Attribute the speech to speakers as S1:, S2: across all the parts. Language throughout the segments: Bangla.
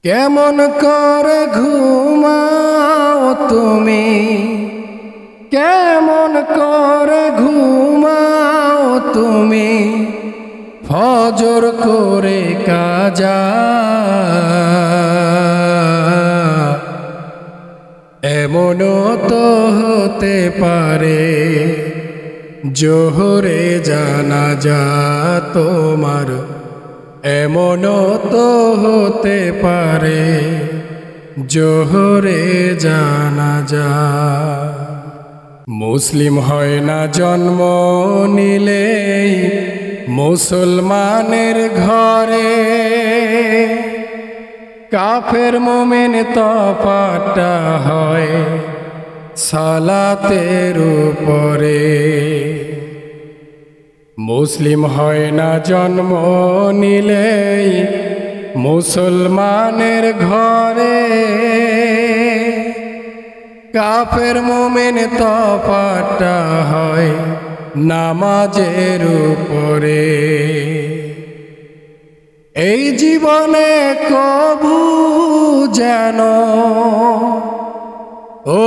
S1: কেমন করে ঘুমাও তুমি, কেমন করে ঘুমাও তুমি, ফজর করে কাজা। এমনও তো হতে পারে জোহরে জানাজা তোমার, এমনও তো হতে পারে জোহরে জানাজা। মুসলিম হয় না জন্ম নিলেই মুসলমানের ঘরে, কাফের মুমিন তফাৎটা হয় সালাতের উপরে। মুসলিম হয় না জন্ম নিলেই মুসলমানের ঘরে, কাফের মুমিন তফাৎটা হয় নামাজের উপরে। এই জীবনে কবু যেন ও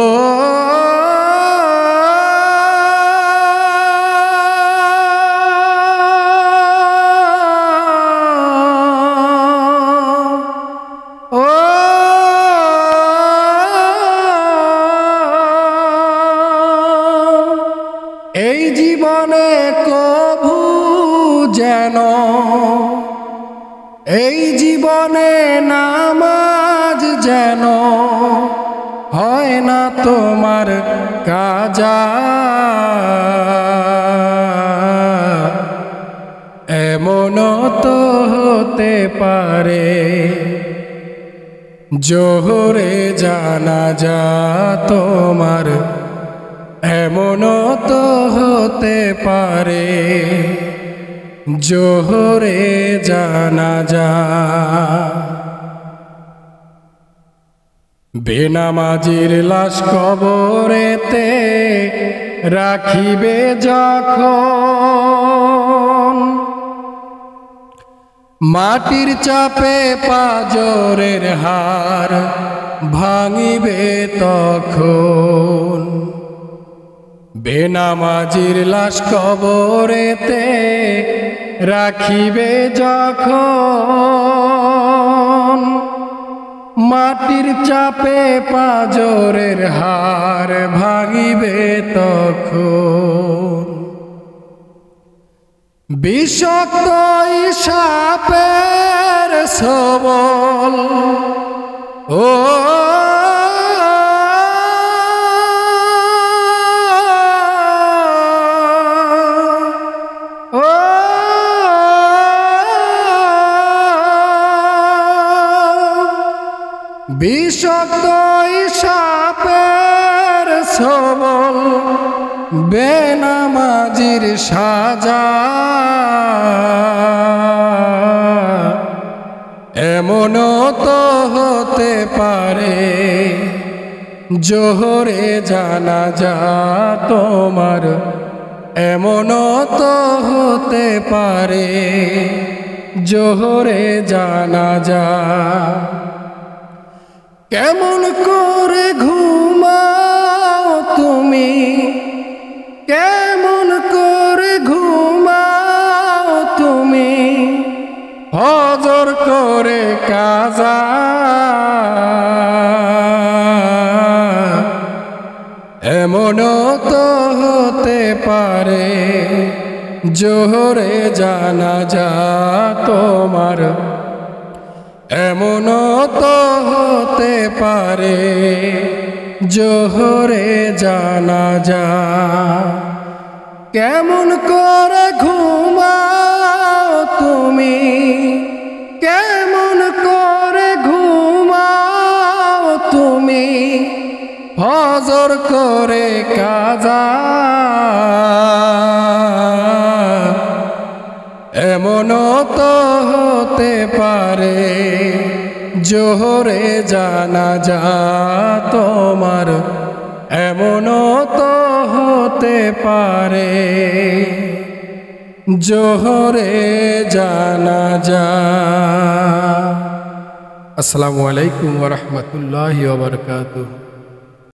S1: এই জীবনে কবু যেন, এই জীবনে নামাজ যেন হয় না তোমার কাজা। এমনও তো হতে পারে জোহরে জানাজা তোমার, এমনও তো হতে পারে জোহরে জানাজা। বেনামাজির লাশ কবরেতে রাখিবে যখন, মাটির চাপে পাজরের হাড় ভাঙিবে তখন। বেনামাজির লাশ কবরেতে রাখিবে যখন, মাটির চাপে পাজরের হাড় ভাঙিবে তখন। বিষাক্ত সাপের সবল ও বিষাক্ত সাপের সবল বেনামাজির সাজা। এমনও তো হতে পারে জোহরে জানাজা তোমার, এমনও তো হতে পারে জোহরে জানাজা। কেমন করে ঘুমাও তুমি, কেমন করে ঘুমাও তুমি, ফজর করে কাজা। এমনও তো হতে পারে জোহরে জানাজা তোমার, এমনও তো হতে পারে জোহরে জানাজা। কেমন করে ঘুমাও তুমি, কেমন করে ঘুমাও তুমি, ফজর করে কাজা। এমনও তো হতে পারে জোহরে জানাজা তোমার, এমনও তো হতে পারে জোহরে জানাজা। আসসালামু আলাইকুম ওয়া রাহমাতুল্লাহি ওয়া বারাকাতুহু।